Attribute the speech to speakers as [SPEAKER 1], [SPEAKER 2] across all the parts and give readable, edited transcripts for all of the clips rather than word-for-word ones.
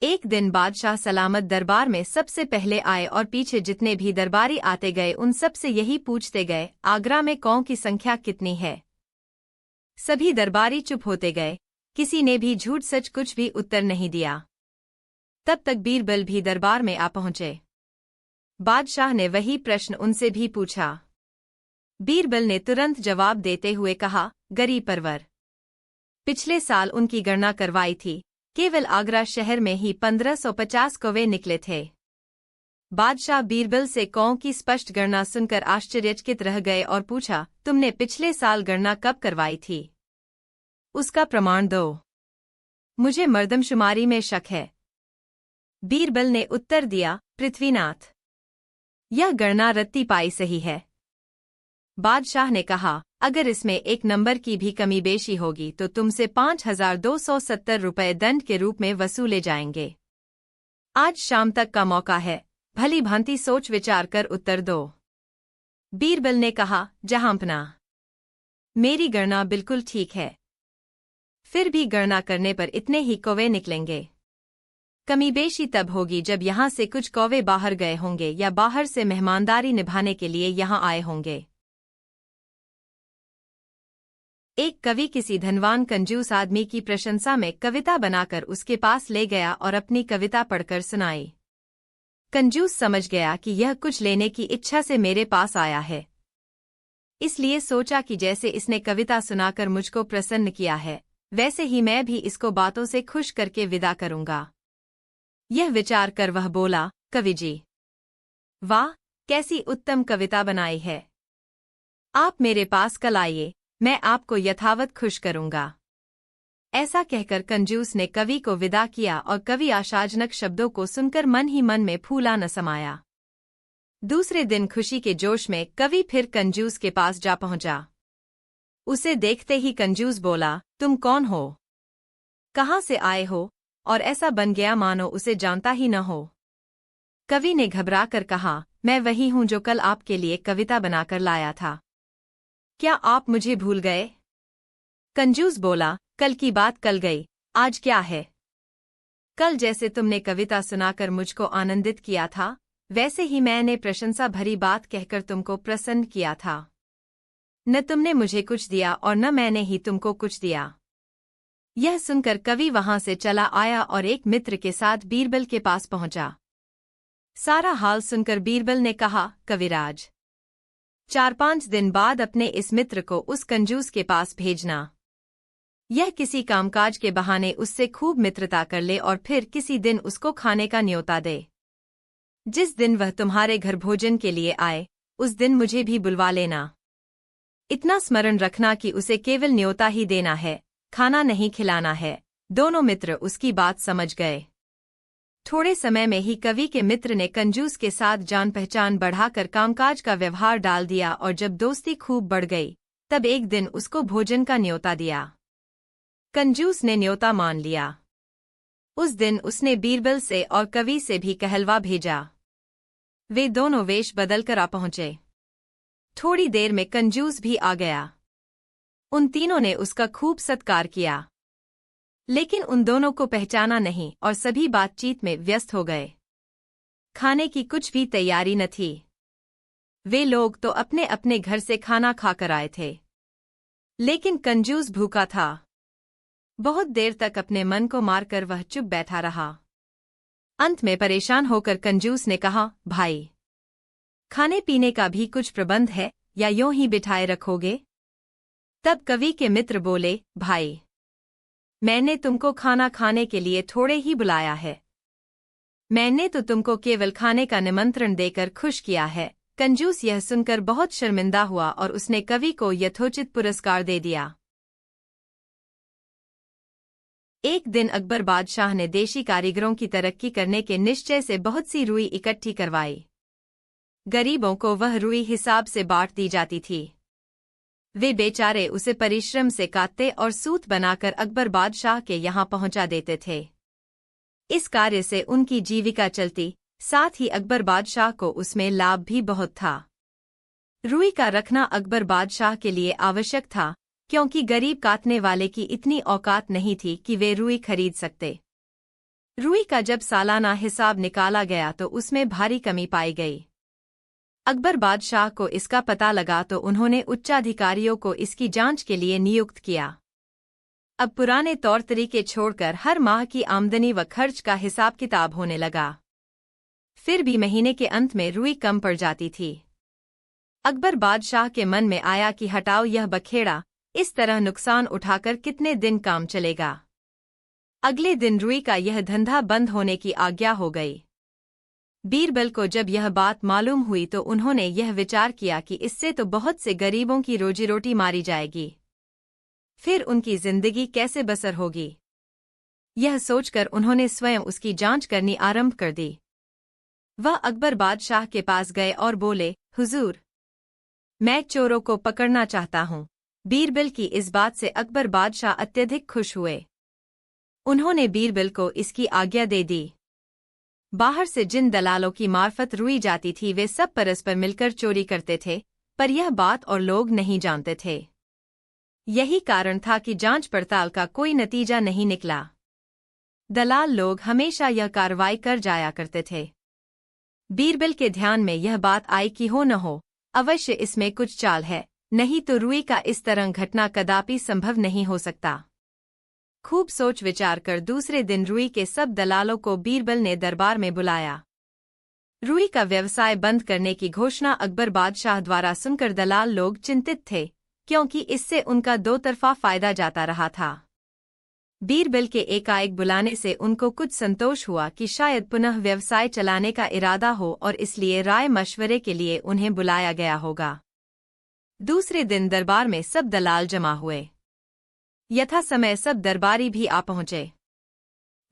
[SPEAKER 1] एक दिन बादशाह सलामत दरबार में सबसे पहले आए और पीछे जितने भी दरबारी आते गए उन सब से यही पूछते गए, आगरा में कौओं की संख्या कितनी है। सभी दरबारी चुप होते गए, किसी ने भी झूठ सच कुछ भी उत्तर नहीं दिया। तब तक बीरबल भी दरबार में आ पहुंचे। बादशाह ने वही प्रश्न उनसे भी पूछा। बीरबल ने तुरंत जवाब देते हुए कहा, गरीब परवर, पिछले साल उनकी गणना करवाई थी, केवल आगरा शहर में ही 1550 कौवे निकले थे। बादशाह बीरबल से कौओं की स्पष्ट गणना सुनकर आश्चर्यचकित रह गए और पूछा, तुमने पिछले साल गणना कब करवाई थी? उसका प्रमाण दो, मुझे मर्दमशुमारी में शक है। बीरबल ने उत्तर दिया, पृथ्वीनाथ, यह गणना रत्ती पाई सही है। बादशाह ने कहा, अगर इसमें एक नंबर की भी कमी बेशी होगी तो तुमसे 5270 रुपये दंड के रूप में वसूले जाएंगे। आज शाम तक का मौका है, भली भांति सोच विचार कर उत्तर दो। बीरबल ने कहा, जहांपना, मेरी गणना बिल्कुल ठीक है। फिर भी गणना करने पर इतने ही कौवे निकलेंगे। कमी बेशी तब होगी जब यहाँ से कुछ कौवे बाहर गए होंगे या बाहर से मेहमानदारी निभाने के लिए यहाँ आए होंगे। एक कवि किसी धनवान कंजूस आदमी की प्रशंसा में कविता बनाकर उसके पास ले गया और अपनी कविता पढ़कर सुनाई। कंजूस समझ गया कि यह कुछ लेने की इच्छा से मेरे पास आया है, इसलिए सोचा कि जैसे इसने कविता सुनाकर मुझको प्रसन्न किया है, वैसे ही मैं भी इसको बातों से खुश करके विदा करूंगा। यह विचार कर वह बोला, कवि जी, वाह, कैसी उत्तम कविता बनाई है। आप मेरे पास कल आइए, मैं आपको यथावत खुश करूंगा। ऐसा कहकर कंजूस ने कवि को विदा किया और कवि आशाजनक शब्दों को सुनकर मन ही मन में फूला न समाया। दूसरे दिन खुशी के जोश में कवि फिर कंजूस के पास जा पहुंचा। उसे देखते ही कंजूस बोला, तुम कौन हो, कहाँ से आए हो, और ऐसा बन गया मानो उसे जानता ही न हो। कवि ने घबरा कर कहा, मैं वही हूं जो कल आपके लिए कविता बनाकर लाया था। क्या आप मुझे भूल गए? कंजूस बोला, कल की बात कल गई, आज क्या है? कल जैसे तुमने कविता सुनाकर मुझको आनंदित किया था, वैसे ही मैंने प्रशंसा भरी बात कहकर तुमको प्रसन्न किया था। न तुमने मुझे कुछ दिया और न मैंने ही तुमको कुछ दिया। यह सुनकर कवि वहां से चला आया और एक मित्र के साथ बीरबल के पास पहुंचा। सारा हाल सुनकर बीरबल ने कहा, कविराज, 4-5 दिन बाद अपने इस मित्र को उस कंजूस के पास भेजना। यह किसी कामकाज के बहाने उससे खूब मित्रता कर ले और फिर किसी दिन उसको खाने का न्योता दे। जिस दिन वह तुम्हारे घर भोजन के लिए आए, उस दिन मुझे भी बुलवा लेना। इतना स्मरण रखना कि उसे केवल न्योता ही देना है, खाना नहीं खिलाना है। दोनों मित्र उसकी बात समझ गए। थोड़े समय में ही कवि के मित्र ने कंजूस के साथ जान पहचान बढ़ाकर कामकाज का व्यवहार डाल दिया और जब दोस्ती खूब बढ़ गई, तब एक दिन उसको भोजन का न्योता दिया। कंजूस ने न्योता मान लिया। उस दिन उसने बीरबल से और कवि से भी कहलवा भेजा। वे दोनों वेश बदलकर आ पहुंचे। थोड़ी देर में कंजूस भी आ गया। उन तीनों ने उसका खूब सत्कार किया, लेकिन उन दोनों को पहचाना नहीं और सभी बातचीत में व्यस्त हो गए। खाने की कुछ भी तैयारी न थी। वे लोग तो अपने अपने घर से खाना खाकर आए थे, लेकिन कंजूस भूखा था। बहुत देर तक अपने मन को मारकर वह चुप बैठा रहा। अंत में परेशान होकर कंजूस ने कहा, भाई, खाने पीने का भी कुछ प्रबंध है या यूं ही बिठाए रखोगे? तब कवि के मित्र बोले, भाई, मैंने तुमको खाना खाने के लिए थोड़े ही बुलाया है। मैंने तो तुमको केवल खाने का निमंत्रण देकर खुश किया है। कंजूस यह सुनकर बहुत शर्मिंदा हुआ और उसने कवि को यथोचित पुरस्कार दे दिया। एक दिन अकबर बादशाह ने देशी कारीगरों की तरक्की करने के निश्चय से बहुत सी रुई इकट्ठी करवाई। गरीबों को वह रुई हिसाब से बांट दी जाती थी। वे बेचारे उसे परिश्रम से काटते और सूत बनाकर अकबर बादशाह के यहाँ पहुंचा देते थे। इस कार्य से उनकी जीविका चलती, साथ ही अकबर बादशाह को उसमें लाभ भी बहुत था। रुई का रखना अकबर बादशाह के लिए आवश्यक था, क्योंकि गरीब काटने वाले की इतनी औकात नहीं थी कि वे रुई खरीद सकते। रुई का जब सालाना हिसाब निकाला गया तो उसमें भारी कमी पाई गई। अकबर बादशाह को इसका पता लगा तो उन्होंने उच्चाधिकारियों को इसकी जांच के लिए नियुक्त किया। अब पुराने तौर तरीके छोड़कर हर माह की आमदनी व खर्च का हिसाब किताब होने लगा। फिर भी महीने के अंत में रुई कम पड़ जाती थी। अकबर बादशाह के मन में आया कि हटाओ यह बखेड़ा, इस तरह नुकसान उठाकर कितने दिन काम चलेगा। अगले दिन रुई का यह धंधा बंद होने की आज्ञा हो गई। बीरबल को जब यह बात मालूम हुई तो उन्होंने यह विचार किया कि इससे तो बहुत से गरीबों की रोजी रोटी मारी जाएगी, फिर उनकी जिंदगी कैसे बसर होगी। यह सोचकर उन्होंने स्वयं उसकी जांच करनी आरंभ कर दी। वह अकबर बादशाह के पास गए और बोले, हुजूर, मैं चोरों को पकड़ना चाहता हूँ। बीरबल की इस बात से अकबर बादशाह अत्यधिक खुश हुए। उन्होंने बीरबल को इसकी आज्ञा दे दी। बाहर से जिन दलालों की मार्फत रुई जाती थी वे सब परस्पर मिलकर चोरी करते थे, पर यह बात और लोग नहीं जानते थे। यही कारण था कि जांच पड़ताल का कोई नतीजा नहीं निकला। दलाल लोग हमेशा यह कार्रवाई कर जाया करते थे। बीरबल के ध्यान में यह बात आई कि हो न हो, अवश्य इसमें कुछ चाल है, नहीं तो रुई का इस तरह घटना कदापि संभव नहीं हो सकता। खूब सोच विचार कर दूसरे दिन रुई के सब दलालों को बीरबल ने दरबार में बुलाया। रुई का व्यवसाय बंद करने की घोषणा अकबर बादशाह द्वारा सुनकर दलाल लोग चिंतित थे, क्योंकि इससे उनका दो तरफा फायदा जाता रहा था। बीरबल के एकाएक बुलाने से उनको कुछ संतोष हुआ कि शायद पुनः व्यवसाय चलाने का इरादा हो और इसलिए राय मशवरे के लिए उन्हें बुलाया गया होगा। दूसरे दिन दरबार में सब दलाल जमा हुए। यथा समय सब दरबारी भी आ पहुंचे।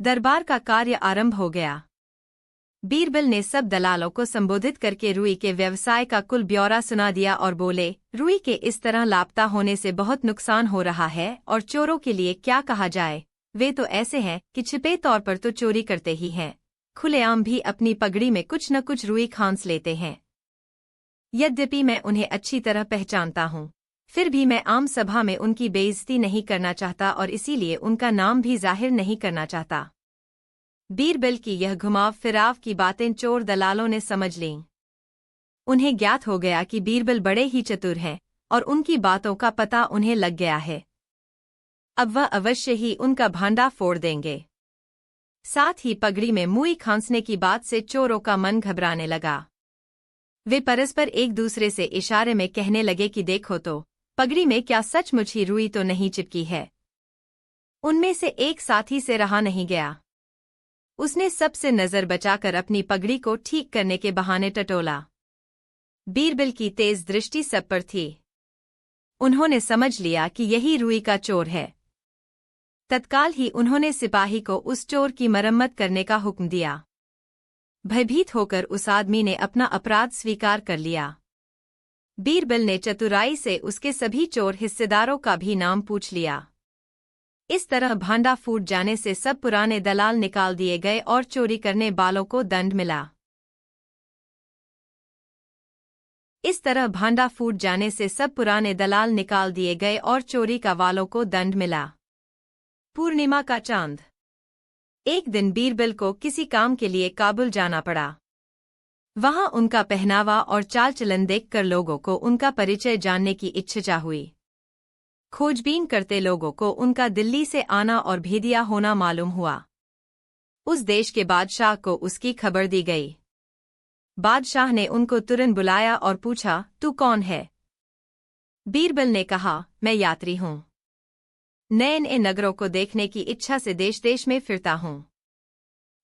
[SPEAKER 1] दरबार का कार्य आरंभ हो गया। बीरबल ने सब दलालों को संबोधित करके रुई के व्यवसाय का कुल ब्यौरा सुना दिया और बोले, रुई के इस तरह लापता होने से बहुत नुकसान हो रहा है और चोरों के लिए क्या कहा जाए। वे तो ऐसे हैं कि छिपे तौर पर तो चोरी करते ही हैं, खुलेआम भी अपनी पगड़ी में कुछ न कुछ रुई खांस लेते हैं। यद्यपि मैं उन्हें अच्छी तरह पहचानता हूँ, फिर भी मैं आम सभा में उनकी बेइज्जती नहीं करना चाहता और इसीलिए उनका नाम भी जाहिर नहीं करना चाहता। बीरबल की यह घुमाव फिराव की बातें चोर दलालों ने समझ लीं। उन्हें ज्ञात हो गया कि बीरबल बड़े ही चतुर हैं और उनकी बातों का पता उन्हें लग गया है। अब वह अवश्य ही उनका भांडा फोड़ देंगे। साथ ही पगड़ी में मुई खांसने की बात से चोरों का मन घबराने लगा। वे परस्पर एक दूसरे से इशारे में कहने लगे कि देखो तो, पगड़ी में क्या सचमुच ही रुई तो नहीं चिपकी है। उनमें से एक साथी से रहा नहीं गया। उसने सबसे नजर बचाकर अपनी पगड़ी को ठीक करने के बहाने टटोला। बीरबल की तेज दृष्टि सब पर थी। उन्होंने समझ लिया कि यही रुई का चोर है। तत्काल ही उन्होंने सिपाही को उस चोर की मरम्मत करने का हुक्म दिया। भयभीत होकर उस आदमी ने अपना अपराध स्वीकार कर लिया। बीरबल ने चतुराई से उसके सभी चोर हिस्सेदारों का भी नाम पूछ लिया। इस तरह भांडा फूट जाने से सब पुराने दलाल निकाल दिए गए और चोरी करने वालों को दंड मिला। इस तरह भांडा फूट जाने से सब पुराने दलाल निकाल दिए गए और चोरी का वालों को दंड मिला। पूर्णिमा का चांद। एक दिन बीरबल को किसी काम के लिए काबुल जाना पड़ा। वहां उनका पहनावा और चाल चलन देखकर लोगों को उनका परिचय जानने की इच्छा हुई। खोजबीन करते लोगों को उनका दिल्ली से आना और भेदिया होना मालूम हुआ। उस देश के बादशाह को उसकी खबर दी गई। बादशाह ने उनको तुरंत बुलाया और पूछा, तू कौन है? बीरबल ने कहा, मैं यात्री हूँ। नए नए नगरों को देखने की इच्छा से देश देश में फिरता हूँ।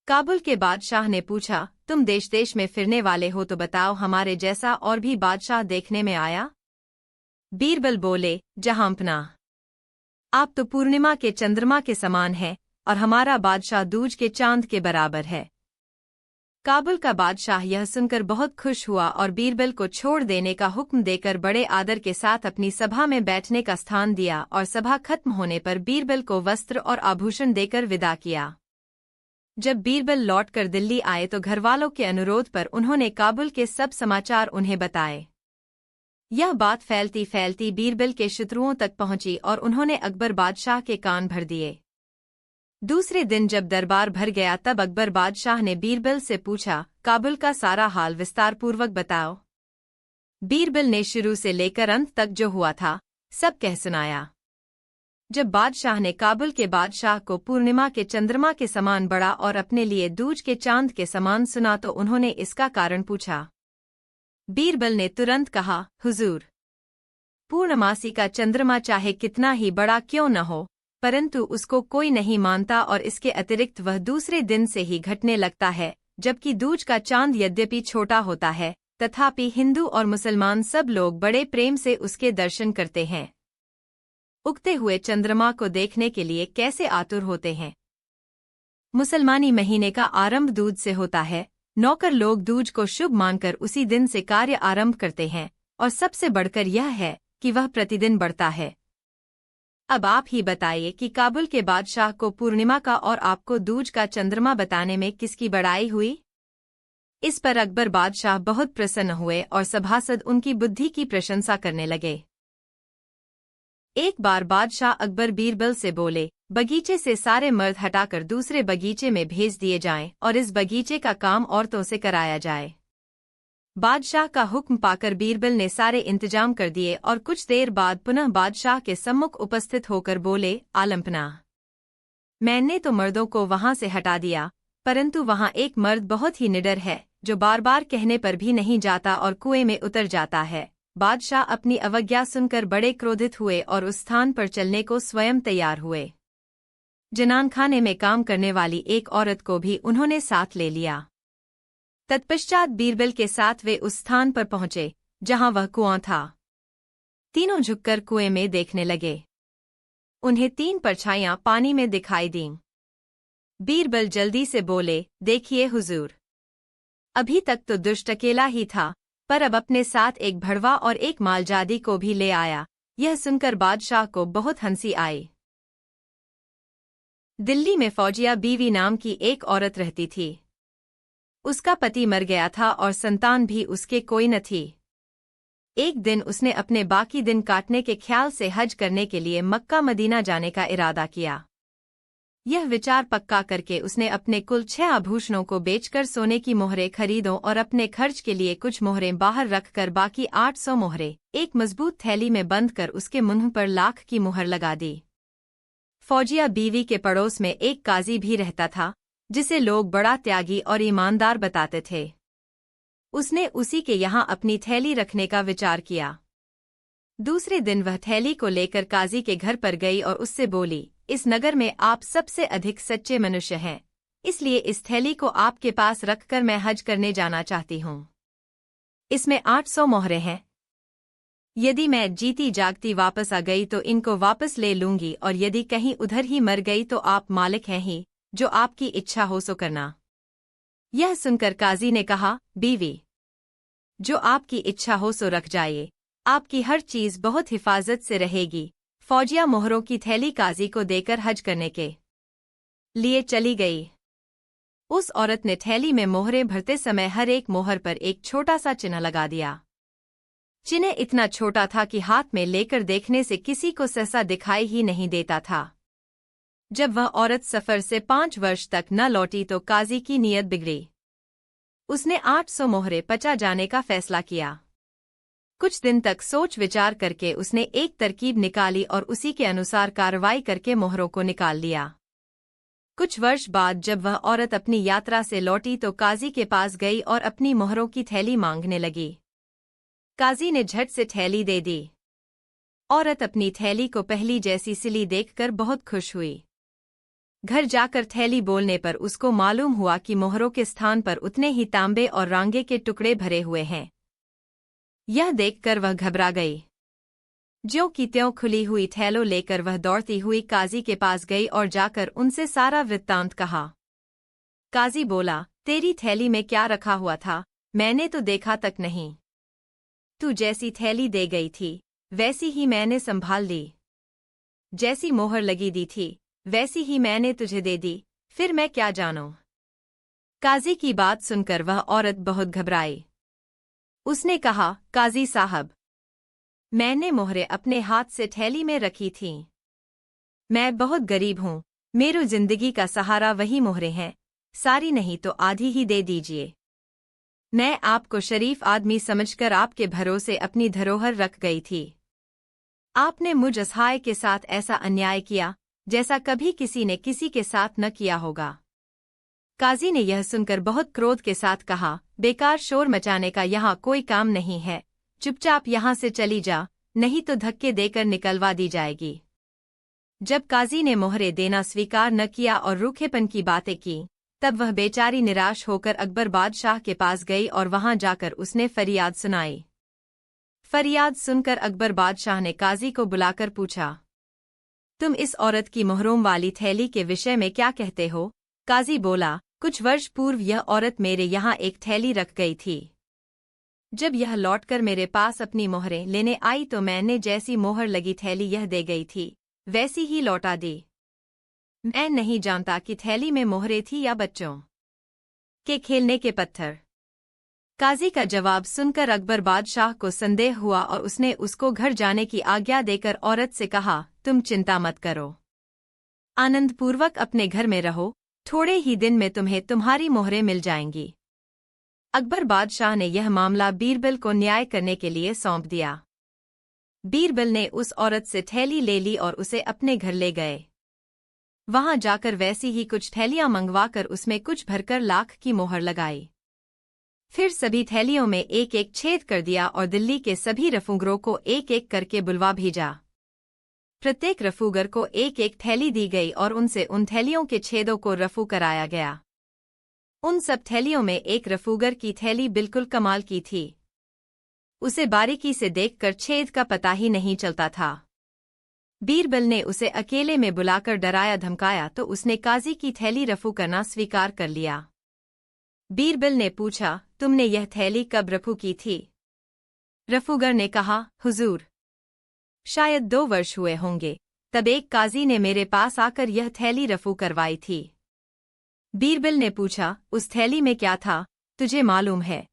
[SPEAKER 1] काबुल के बादशाह ने पूछा, तुम देश देश में फिरने वाले हो तो बताओ हमारे जैसा और भी बादशाह देखने में आया? बीरबल बोले, जहांपनाह, आप तो पूर्णिमा के चंद्रमा के समान हैं और हमारा बादशाह दूज के चांद के बराबर है। काबुल का बादशाह यह सुनकर बहुत खुश हुआ और बीरबल को छोड़ देने का हुक्म देकर बड़े आदर के साथ अपनी सभा में बैठने का स्थान दिया और सभा खत्म होने पर बीरबल को वस्त्र और आभूषण देकर विदा किया। जब बीरबल लौटकर दिल्ली आए तो घरवालों के अनुरोध पर उन्होंने काबुल के सब समाचार उन्हें बताए। यह बात फैलती फैलती बीरबल के शत्रुओं तक पहुंची और उन्होंने अकबर बादशाह के कान भर दिए। दूसरे दिन जब दरबार भर गया तब अकबर बादशाह ने बीरबल से पूछा, काबुल का सारा हाल विस्तारपूर्वक बताओ। बीरबल ने शुरू से लेकर अंत तक जो हुआ था सब कह सुनाया। जब बादशाह ने काबुल के बादशाह को पूर्णिमा के चंद्रमा के समान बड़ा और अपने लिए दूज के चांद के समान सुना तो उन्होंने इसका कारण पूछा। बीरबल ने तुरंत कहा, हुजूर, पूर्णमासी का चंद्रमा चाहे कितना ही बड़ा क्यों न हो, परंतु उसको कोई नहीं मानता और इसके अतिरिक्त वह दूसरे दिन से ही घटने लगता है, जबकि दूज का चांद यद्यपि छोटा होता है तथापि हिंदू और मुसलमान सब लोग बड़े प्रेम से उसके दर्शन करते हैं। उगते हुए चंद्रमा को देखने के लिए कैसे आतुर होते हैं। मुसलमानी महीने का आरंभ दूज से होता है। नौकर लोग दूज को शुभ मानकर उसी दिन से कार्य आरंभ करते हैं और सबसे बढ़कर यह है कि वह प्रतिदिन बढ़ता है। अब आप ही बताइए कि काबुल के बादशाह को पूर्णिमा का और आपको दूज का चंद्रमा बताने में किसकी बड़ाई हुई? इस पर अकबर बादशाह बहुत प्रसन्न हुए और सभासद उनकी बुद्धि की प्रशंसा करने लगे। एक बार बादशाह अकबर बीरबल से बोले, बगीचे से सारे मर्द हटाकर दूसरे बगीचे में भेज दिए जाएं और इस बगीचे का काम औरतों से कराया जाए। बादशाह का हुक्म पाकर बीरबल ने सारे इंतजाम कर दिए और कुछ देर बाद पुनः बादशाह के सम्मुख उपस्थित होकर बोले, आलमपना, मैंने तो मर्दों को वहां से हटा दिया, परंतु वहां एक मर्द बहुत ही निडर है जो बार बार कहने पर भी नहीं जाता और कुएं में उतर जाता है। बादशाह अपनी अवज्ञा सुनकर बड़े क्रोधित हुए और उस स्थान पर चलने को स्वयं तैयार हुए। जनानखाने में काम करने वाली एक औरत को भी उन्होंने साथ ले लिया। तत्पश्चात बीरबल के साथ वे उस स्थान पर पहुंचे जहां वह कुआं था। तीनों झुककर कुएं में देखने लगे। उन्हें 3 परछाइयां पानी में दिखाई दीं। बीरबल जल्दी से बोले, देखिए हुजूर, अभी तक तो दुष्ट अकेला ही था, पर अब अपने साथ एक भड़वा और एक मालजादी को भी ले आया। यह सुनकर बादशाह को बहुत हंसी आई। दिल्ली में फौजिया बीवी नाम की एक औरत रहती थी। उसका पति मर गया था और संतान भी उसके कोई न थी। एक दिन उसने अपने बाकी दिन काटने के ख्याल से हज करने के लिए मक्का मदीना जाने का इरादा किया। यह विचार पक्का करके उसने अपने कुल 6 आभूषणों को बेचकर सोने की मोहरें खरीदों और अपने खर्च के लिए कुछ मोहरें बाहर रखकर बाकी 800 मोहरें एक मजबूत थैली में बंद कर उसके मुंह पर लाख की मुहर लगा दी। फौजिया बीवी के पड़ोस में एक काजी भी रहता था जिसे लोग बड़ा त्यागी और ईमानदार बताते थे। उसने उसी के यहाँ अपनी थैली रखने का विचार किया। दूसरे दिन वह थैली को लेकर काजी के घर पर गई और उससे बोली, इस नगर में आप सबसे अधिक सच्चे मनुष्य हैं, इसलिए इस थैली को आपके पास रखकर मैं हज करने जाना चाहती हूँ। इसमें 800 मोहरें हैं। यदि मैं जीती जागती वापस आ गई तो इनको वापस ले लूंगी और यदि कहीं उधर ही मर गई तो आप मालिक हैं ही, जो आपकी इच्छा हो सो करना। यह सुनकर काजी ने कहा, बीवी, जो आपकी इच्छा हो सो रख जाइए, आपकी हर चीज बहुत हिफाजत से रहेगी। फौजिया मोहरों की थैली काजी को देकर हज करने के लिए चली गई। उस औरत ने थैली में मोहरें भरते समय हर एक मोहर पर एक छोटा सा चिन्ह लगा दिया। चिन्ह इतना छोटा था कि हाथ में लेकर देखने से किसी को सहसा दिखाई ही नहीं देता था। जब वह औरत सफर से 5 वर्ष तक न लौटी तो काजी की नीयत बिगड़ी। उसने 800 मोहरें पचा जाने का फैसला किया। कुछ दिन तक सोच विचार करके उसने एक तरकीब निकाली और उसी के अनुसार कार्रवाई करके मोहरों को निकाल लिया। कुछ वर्ष बाद जब वह औरत अपनी यात्रा से लौटी तो काजी के पास गई और अपनी मोहरों की थैली मांगने लगी। काजी ने झट से थैली दे दी। औरत अपनी थैली को पहली जैसी सिली देखकर बहुत खुश हुई। घर जाकर थैली बोलने पर उसको मालूम हुआ कि मोहरों के स्थान पर उतने ही तांबे और रांगे के टुकड़े भरे हुए हैं। यह देखकर वह घबरा गई। ज्यों की त्यों खुली हुई थैलों लेकर वह दौड़ती हुई काजी के पास गई और जाकर उनसे सारा वृत्तांत कहा। काजी बोला, तेरी थैली में क्या रखा हुआ था, मैंने तो देखा तक नहीं। तू जैसी थैली दे गई थी वैसी ही मैंने संभाल ली। जैसी मोहर लगी दी थी वैसी ही मैंने तुझे दे दी, फिर मैं क्या जानूं। काजी की बात सुनकर वह औरत बहुत घबराई। उसने कहा, काजी साहब, मैंने मोहरें अपने हाथ से थैली में रखी थीं। मैं बहुत गरीब हूँ, मेरो जिंदगी का सहारा वही मोहरे हैं, सारी नहीं तो आधी ही दे दीजिए। मैं आपको शरीफ आदमी समझकर आपके भरोसे अपनी धरोहर रख गई थी। आपने मुझ असहाय के साथ ऐसा अन्याय किया जैसा कभी किसी ने किसी के साथ न किया होगा। काजी ने यह सुनकर बहुत क्रोध के साथ कहा, बेकार शोर मचाने का यहाँ कोई काम नहीं है, चुपचाप यहाँ से चली जा, नहीं तो धक्के देकर निकलवा दी जाएगी। जब काजी ने मोहरे देना स्वीकार न किया और रूखेपन की बातें की, तब वह बेचारी निराश होकर अकबर बादशाह के पास गई और वहां जाकर उसने फरियाद सुनाई। फरियाद सुनकर अकबर बादशाह ने काजी को बुलाकर पूछा, तुम इस औरत की मोहरों वाली थैली के विषय में क्या कहते हो? काजी बोला, कुछ वर्ष पूर्व यह औरत मेरे यहाँ एक थैली रख गई थी। जब यह लौटकर मेरे पास अपनी मोहरें लेने आई तो मैंने जैसी मोहर लगी थैली यह दे गई थी, वैसी ही लौटा दी। मैं नहीं जानता कि थैली में मोहरें थी या बच्चों के खेलने के पत्थर। काजी का जवाब सुनकर अकबर बादशाह को संदेह हुआ और उसने उसको घर जाने की आज्ञा देकर औरत से कहा, तुम चिंता मत करो, आनंदपूर्वक अपने घर में रहो, थोड़े ही दिन में तुम्हें तुम्हारी मोहरें मिल जाएंगी। अकबर बादशाह ने यह मामला बीरबल को न्याय करने के लिए सौंप दिया। बीरबल ने उस औरत से थैली ले ली और उसे अपने घर ले गए। वहां जाकर वैसी ही कुछ थैलियां मंगवाकर उसमें कुछ भरकर लाख की मोहर लगाई। फिर सभी थैलियों में एक एक छेद कर दिया और दिल्ली के सभी रफूगरों को एक एक करके बुलवा भेजा। प्रत्येक रफूगर को एक एक थैली दी गई और उनसे उन थैलियों के छेदों को रफू कराया गया। उन सब थैलियों में एक रफूगर की थैली बिल्कुल कमाल की थी। उसे बारीकी से देखकर छेद का पता ही नहीं चलता था। बीरबल ने उसे अकेले में बुलाकर डराया धमकाया तो उसने काजी की थैली रफू करना स्वीकार कर लिया। बीरबल ने पूछा, तुमने यह थैली कब रफू की थी? रफूगर ने कहा, हुजूर, शायद 2 वर्ष हुए होंगे, तब एक काजी ने मेरे पास आकर यह थैली रफू करवाई थी। बीरबल ने पूछा, उस थैली में क्या था, तुझे मालूम है?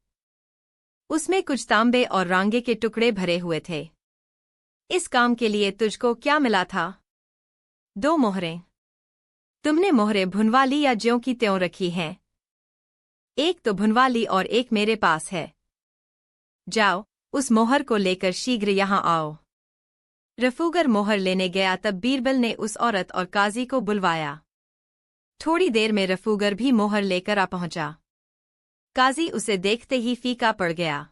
[SPEAKER 1] उसमें कुछ तांबे और रांगे के टुकड़े भरे हुए थे। इस काम के लिए तुझको क्या मिला था? 2 मोहरें। तुमने मोहरें भुनवा ली या ज्यों की त्यों रखी हैं? एक तो भुनवा ली और एक मेरे पास है। जाओ, उस मोहर को लेकर शीघ्र यहाँ आओ। रफूगर मोहर लेने गया तब बीरबल ने उस औरत और काजी को बुलवाया। थोड़ी देर में रफूगर भी मोहर लेकर आ पहुंचा। काजी उसे देखते ही फीका पड़ गया।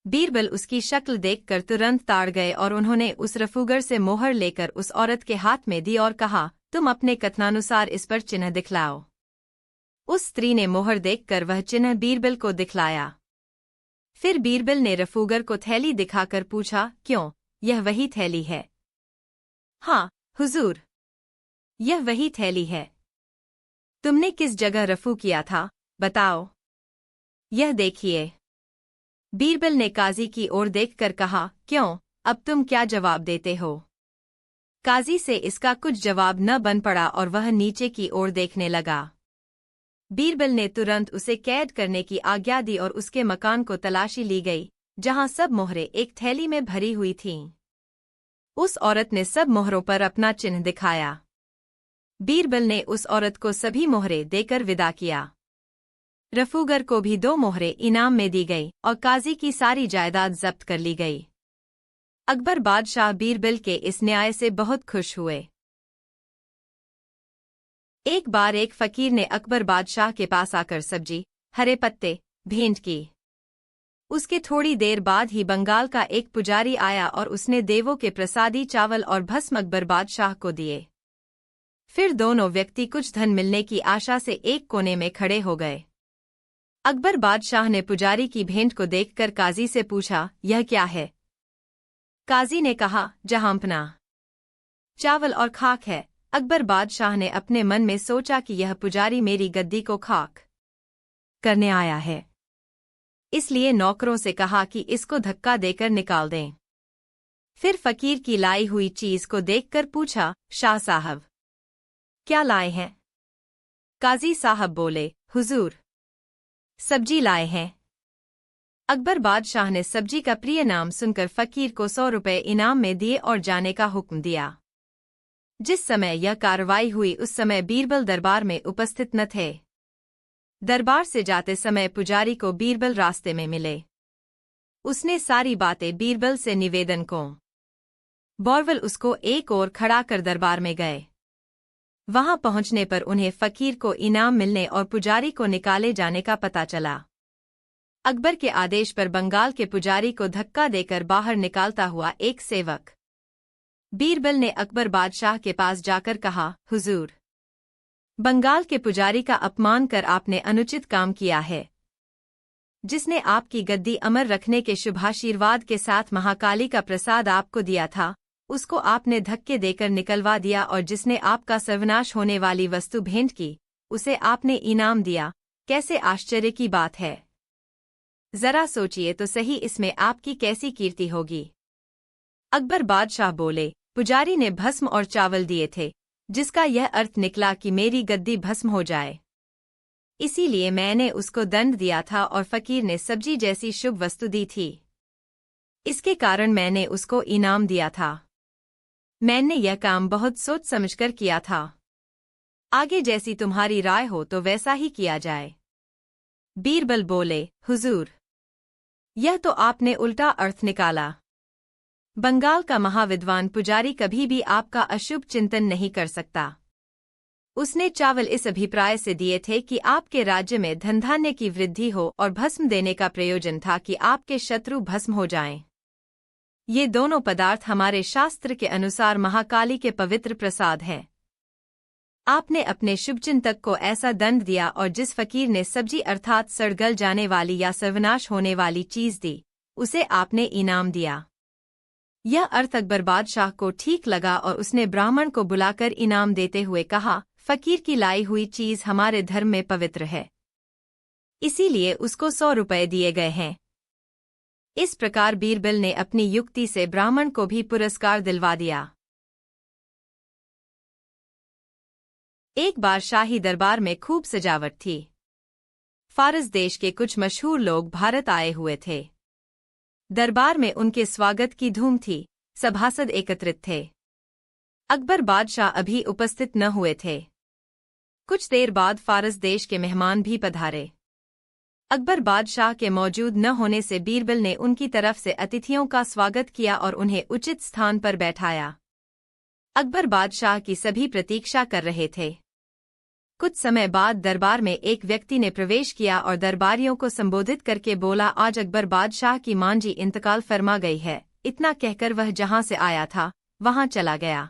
[SPEAKER 1] बीरबल उसकी शक्ल देखकर तुरंत ताड़ गए और उन्होंने उस रफूगर से मोहर लेकर उस औरत के हाथ में दी और कहा, तुम अपने कथनानुसार इस पर चिन्ह दिखलाओ। उस स्त्री ने मोहर देखकर वह चिन्ह बीरबल को दिखलाया। फिर बीरबल ने रफूगर को थैली दिखाकर पूछा, क्यों, यह वही थैली है? हाँ हुजूर, यह वही थैली है। तुमने किस जगह रफू किया था, बताओ। यह देखिए। बीरबल ने काजी की ओर देखकर कहा, क्यों, अब तुम क्या जवाब देते हो? काजी से इसका कुछ जवाब न बन पड़ा और वह नीचे की ओर देखने लगा। बीरबल ने तुरंत उसे कैद करने की आज्ञा दी और उसके मकान को तलाशी ली गई, जहां सब मोहरें एक थैली में भरी हुई थीं। उस औरत ने सब मोहरों पर अपना चिन्ह दिखाया। बीरबल ने उस औरत को सभी मोहरें देकर विदा किया। रफूगर को भी 2 मोहरें इनाम में दी गई और काजी की सारी जायदाद जब्त कर ली गई। अकबर बादशाह बीरबल के इस न्याय से बहुत खुश हुए। एक बार एक फकीर ने अकबर बादशाह के पास आकर सब्जी, हरे पत्ते भेंट की। उसके थोड़ी देर बाद ही बंगाल का एक पुजारी आया और उसने देवों के प्रसादी चावल और भस्म अकबर बादशाह को दिए। फिर दोनों व्यक्ति कुछ धन मिलने की आशा से एक कोने में खड़े हो गए। अकबर बादशाह ने पुजारी की भेंट को देखकर काजी से पूछा, यह क्या है? काजी ने कहा, जहांपना, चावल और खाक है। अकबर बादशाह ने अपने मन में सोचा कि यह पुजारी मेरी गद्दी को खाक करने आया है, इसलिए नौकरों से कहा कि इसको धक्का देकर निकाल दें। फिर फकीर की लाई हुई चीज को देखकर पूछा, शाह साहब, क्या लाए हैं? काजी साहब बोले, हुजूर, सब्जी लाए हैं। अकबर बादशाह ने सब्जी का प्रिय नाम सुनकर फकीर को 100 रुपए इनाम में दिए और जाने का हुक्म दिया। जिस समय यह कार्रवाई हुई उस समय बीरबल दरबार में उपस्थित न थे। दरबार से जाते समय पुजारी को बीरबल रास्ते में मिले। उसने सारी बातें बीरबल से निवेदन को। बोरबल उसको एक ओर खड़ा कर दरबार में गए। वहां पहुंचने पर उन्हें फकीर को इनाम मिलने और पुजारी को निकाले जाने का पता चला। अकबर के आदेश पर बंगाल के पुजारी को धक्का देकर बाहर निकालता हुआ एक सेवक बीरबल ने अकबर बादशाह के पास जाकर कहा, हुजूर, बंगाल के पुजारी का अपमान कर आपने अनुचित काम किया है। जिसने आपकी गद्दी अमर रखने के शुभाशीर्वाद के साथ महाकाली का प्रसाद आपको दिया था, उसको आपने धक्के देकर निकलवा दिया, और जिसने आपका सर्वनाश होने वाली वस्तु भेंट की, उसे आपने इनाम दिया। कैसे आश्चर्य की बात है। जरा सोचिए तो सही, इसमें आपकी कैसी कीर्ति होगी। अकबर बादशाह बोले, पुजारी ने भस्म और चावल दिए थे, जिसका यह अर्थ निकला कि मेरी गद्दी भस्म हो जाए। इसीलिए मैंने उसको दंड दिया था, और फकीर ने सब्जी जैसी शुभ वस्तु दी थी। इसके कारण मैंने उसको इनाम दिया था। मैंने यह काम बहुत सोच समझकर किया था। आगे जैसी तुम्हारी राय हो तो वैसा ही किया जाए। बीरबल बोले, हुजूर, यह तो आपने उल्टा अर्थ निकाला। बंगाल का महाविद्वान पुजारी कभी भी आपका अशुभ चिंतन नहीं कर सकता। उसने चावल इस अभिप्राय से दिए थे कि आपके राज्य में धन धान्य की वृद्धि हो, और भस्म देने का प्रयोजन था कि आपके शत्रु भस्म हो जाएं। ये दोनों पदार्थ हमारे शास्त्र के अनुसार महाकाली के पवित्र प्रसाद हैं। आपने अपने शुभचिंतक को ऐसा दंड दिया, और जिस फकीर ने सब्जी अर्थात सड़गल जाने वाली या सर्वनाश होने वाली चीज दी, उसे आपने इनाम दिया। यह अर्थ अकबर बादशाह को ठीक लगा, और उसने ब्राह्मण को बुलाकर इनाम देते हुए कहा, फकीर की लाई हुई चीज हमारे धर्म में पवित्र है, इसीलिए उसको 100 रुपए दिए गए हैं। इस प्रकार बीरबल ने अपनी युक्ति से ब्राह्मण को भी पुरस्कार दिलवा दिया। एक बार शाही दरबार में खूब सजावट थी। फारस देश के कुछ मशहूर लोग भारत आए हुए थे। दरबार में उनके स्वागत की धूम थी। सभासद एकत्रित थे। अकबर बादशाह अभी उपस्थित न हुए थे। कुछ देर बाद फारस देश के मेहमान भी पधारे। अकबर बादशाह के मौजूद न होने से बीरबल ने उनकी तरफ से अतिथियों का स्वागत किया और उन्हें उचित स्थान पर बैठाया। अकबर बादशाह की सभी प्रतीक्षा कर रहे थे। कुछ समय बाद दरबार में एक व्यक्ति ने प्रवेश किया और दरबारियों को संबोधित करके बोला, आज अकबर बादशाह की मांझी इंतकाल फरमा गई है। इतना कहकर वह जहां से आया था वहां चला गया।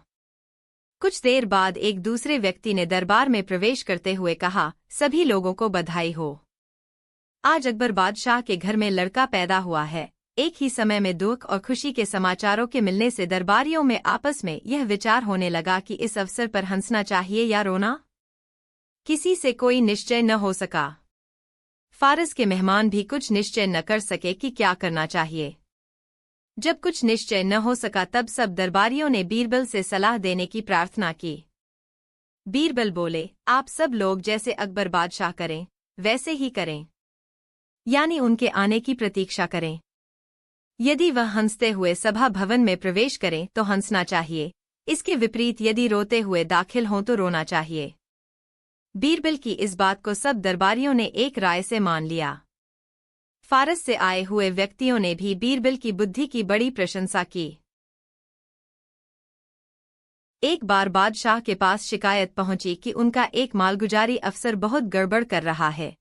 [SPEAKER 1] कुछ देर बाद एक दूसरे व्यक्ति ने दरबार में प्रवेश करते हुए कहा, सभी लोगों को बधाई हो। आज अकबर बादशाह के घर में लड़का पैदा हुआ है। एक ही समय में दुख और खुशी के समाचारों के मिलने से दरबारियों में आपस में यह विचार होने लगा कि इस अवसर पर हंसना चाहिए या रोना। किसी से कोई निश्चय न हो सका। फारस के मेहमान भी कुछ निश्चय न कर सके कि क्या करना चाहिए। जब कुछ निश्चय न हो सका तब सब दरबारियों ने बीरबल से सलाह देने की प्रार्थना की। बीरबल बोले, आप सब लोग जैसे अकबर बादशाह करें वैसे ही करें, यानी उनके आने की प्रतीक्षा करें। यदि वह हंसते हुए सभा भवन में प्रवेश करें तो हंसना चाहिए, इसके विपरीत यदि रोते हुए दाखिल हों तो रोना चाहिए। बीरबल की इस बात को सब दरबारियों ने एक राय से मान लिया। फारस से आए हुए व्यक्तियों ने भी बीरबल की बुद्धि की बड़ी प्रशंसा की। एक बार बादशाह के पास शिकायत पहुंची कि उनका एक मालगुजारी अफसर बहुत गड़बड़ कर रहा है।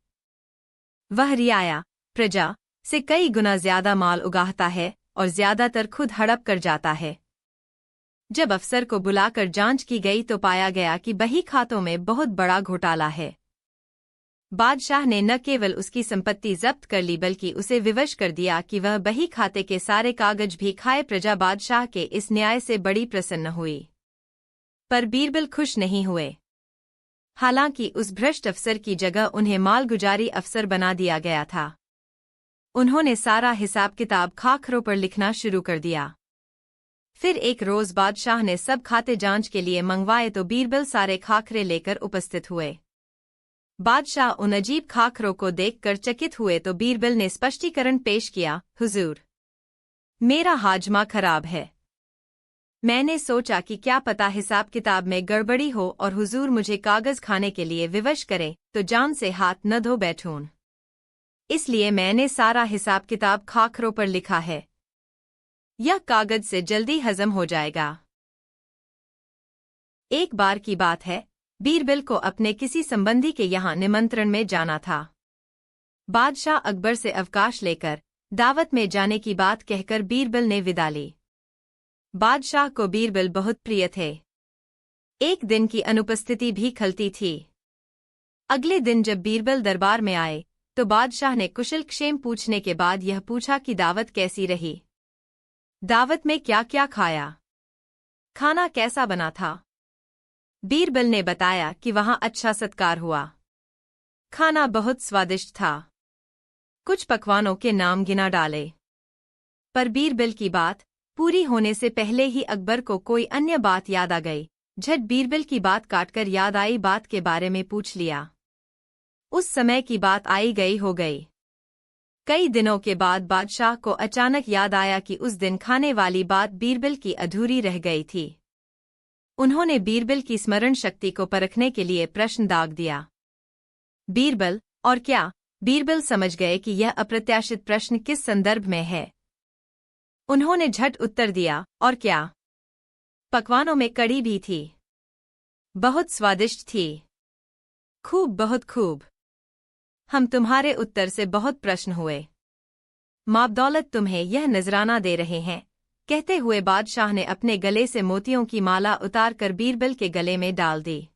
[SPEAKER 1] वह रियाया प्रजा से कई गुना ज्यादा माल उगाहता है और ज्यादातर खुद हड़प कर जाता है। जब अफसर को बुलाकर जांच की गई तो पाया गया कि बही खातों में बहुत बड़ा घोटाला है। बादशाह ने न केवल उसकी संपत्ति जब्त कर ली बल्कि उसे विवश कर दिया कि वह बही खाते के सारे कागज भी खाए। प्रजा बादशाह के इस न्याय से बड़ी प्रसन्न हुई, पर बीरबल खुश नहीं हुए। हालांकि उस भ्रष्ट अफसर की जगह उन्हें मालगुजारी अफसर बना दिया गया था। उन्होंने सारा हिसाब किताब खाखरों पर लिखना शुरू कर दिया। फिर एक रोज बादशाह ने सब खाते जांच के लिए मंगवाए तो बीरबल सारे खाखरे लेकर उपस्थित हुए। बादशाह उन अजीब खाखरों को देखकर चकित हुए तो बीरबल ने स्पष्टीकरण पेश किया, हुजूर, मेरा हाजमा खराब है। मैंने सोचा कि क्या पता हिसाब किताब में गड़बड़ी हो और हुजूर मुझे कागज खाने के लिए विवश करें तो जान से हाथ न धो बैठूं। इसलिए मैंने सारा हिसाब किताब खाखरों पर लिखा है। यह कागज से जल्दी हजम हो जाएगा। एक बार की बात है, बीरबल को अपने किसी संबंधी के यहाँ निमंत्रण में जाना था। बादशाह अकबर से अवकाश लेकर दावत में जाने की बात कहकर बीरबल ने विदा ली। बादशाह को बीरबल बहुत प्रिय थे। एक दिन की अनुपस्थिति भी खलती थी। अगले दिन जब बीरबल दरबार में आए तो बादशाह ने कुशल क्षेम पूछने के बाद यह पूछा कि दावत कैसी रही। दावत में क्या क्या खाया, खाना कैसा बना था। बीरबल ने बताया कि वहां अच्छा सत्कार हुआ, खाना बहुत स्वादिष्ट था। कुछ पकवानों के नाम गिना डाले। पर बीरबल की बात पूरी होने से पहले ही अकबर को कोई अन्य बात याद आ गई। झट बीरबल की बात काटकर याद आई बात के बारे में पूछ लिया। उस समय की बात आई गई हो गई। कई दिनों के बाद बादशाह को अचानक याद आया कि उस दिन खाने वाली बात बीरबल की अधूरी रह गई थी। उन्होंने बीरबल की स्मरण शक्ति को परखने के लिए प्रश्न दाग दिया। बीरबल, और क्या? बीरबल समझ गए कि यह अप्रत्याशित प्रश्न किस संदर्भ में है। उन्होंने झट उत्तर दिया, और क्या? पकवानों में कड़ी भी थी, बहुत स्वादिष्ट थी। खूब, बहुत खूब। हम तुम्हारे उत्तर से बहुत प्रश्न हुए। माबदौलत तुम्हें यह नजराना दे रहे हैं। कहते हुए बादशाह ने अपने गले से मोतियों की माला उतारकर बीरबल के गले में डाल दी।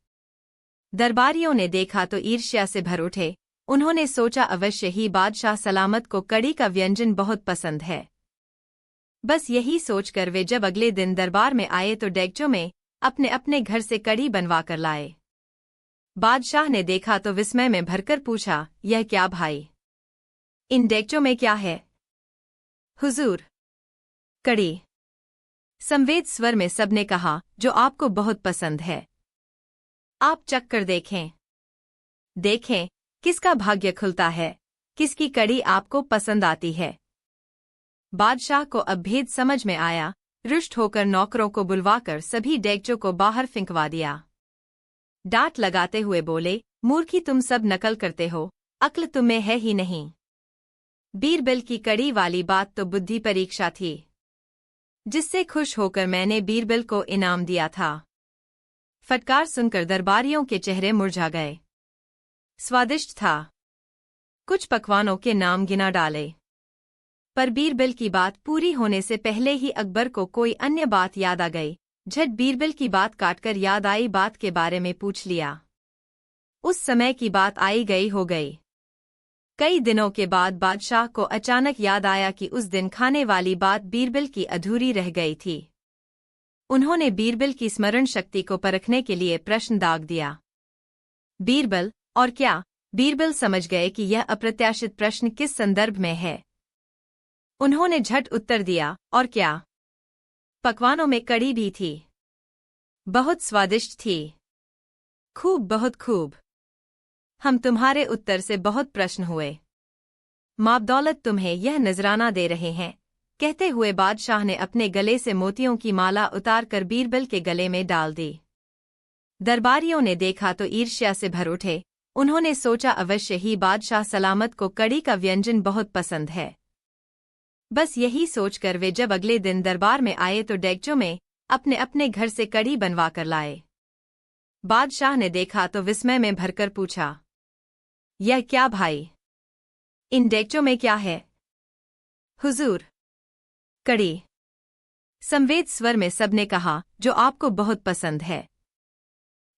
[SPEAKER 1] दरबारियों ने देखा तो ईर्ष्या से भर उठे। उन्होंने सोचा अवश्य ही बादशाह सलामत को कड़ी का व्यंजन बहुत पसंद है। बस यही सोचकर वे जब अगले दिन दरबार में आए तो डेगचों में अपने अपने घर से कड़ी बनवा कर लाए। बादशाह ने देखा तो विस्मय में भरकर पूछा, यह क्या भाई? इन डेगचों में क्या है? हुजूर, कड़ी। संवेद स्वर में सबने कहा, जो आपको बहुत पसंद है। आप चख कर देखें। देखें किसका भाग्य खुलता है, किसकी कड़ी आपको पसंद आती है। बादशाह को अब भेद समझ में आया। रुष्ट होकर नौकरों को बुलवाकर सभी डेगचों को बाहर फिंकवा दिया। डांट लगाते हुए बोले, मूर्खी, तुम सब नकल करते हो, अक्ल तुम्हें है ही नहीं। बीरबल की कड़ी वाली बात तो बुद्धि परीक्षा थी, जिससे खुश होकर मैंने बीरबल को इनाम दिया था। फटकार सुनकर दरबारियों के चेहरे मुरझा गए। स्वादिष्ट था। कुछ पकवानों के नाम गिना डाले। पर बीरबल की बात पूरी होने से पहले ही अकबर को कोई अन्य बात याद आ गई। झट बीरबल की बात काटकर याद आई बात के बारे में पूछ लिया। उस समय की बात आई गई हो गई। कई दिनों के बाद बादशाह को अचानक याद आया कि उस दिन खाने वाली बात बीरबल की अधूरी रह गई थी। उन्होंने बीरबल की स्मरण शक्ति को परखने के लिए प्रश्न दाग दिया। बीरबल, और क्या? बीरबल समझ गए कि यह अप्रत्याशित प्रश्न किस संदर्भ में है। उन्होंने झट उत्तर दिया, और क्या? पकवानों में कड़ी भी थी, बहुत स्वादिष्ट थी। खूब, बहुत खूब। हम तुम्हारे उत्तर से बहुत प्रश्न हुए। माबदौलत तुम्हें यह नजराना दे रहे हैं। कहते हुए बादशाह ने अपने गले से मोतियों की माला उतारकर बीरबल के गले में डाल दी। दरबारियों ने देखा तो ईर्ष्या से भर उठे। उन्होंने सोचा अवश्य ही बादशाह सलामत को कड़ी का व्यंजन बहुत पसंद है। बस यही सोचकर वे जब अगले दिन दरबार में आए तो डेगचों में अपने अपने घर से कड़ी बनवा कर लाए। बादशाह ने देखा तो विस्मय में भरकर पूछा, यह क्या भाई? इन डेगचों में क्या है? हुजूर, कड़ी। संवेद स्वर में सबने कहा, जो आपको बहुत पसंद है।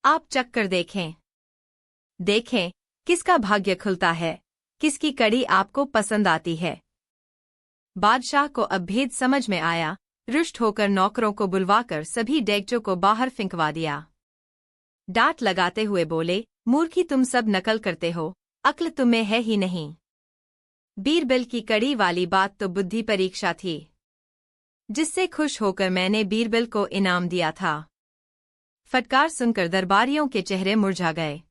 [SPEAKER 1] आप चख कर देखें। देखें किसका भाग्य खुलता है, किसकी कड़ी आपको पसंद आती है। बादशाह को अब भेद समझ में आया। रुष्ट होकर नौकरों को बुलवाकर सभी डेगचों को बाहर फिंकवा दिया। डांट लगाते हुए बोले, मूर्खी, तुम सब नकल करते हो, अक्ल तुम्हें है ही नहीं। बीरबल की कड़ी वाली बात तो बुद्धि परीक्षा थी, जिससे खुश होकर मैंने बीरबल को इनाम दिया था। फटकार सुनकर दरबारियों के चेहरे मुरझा गए।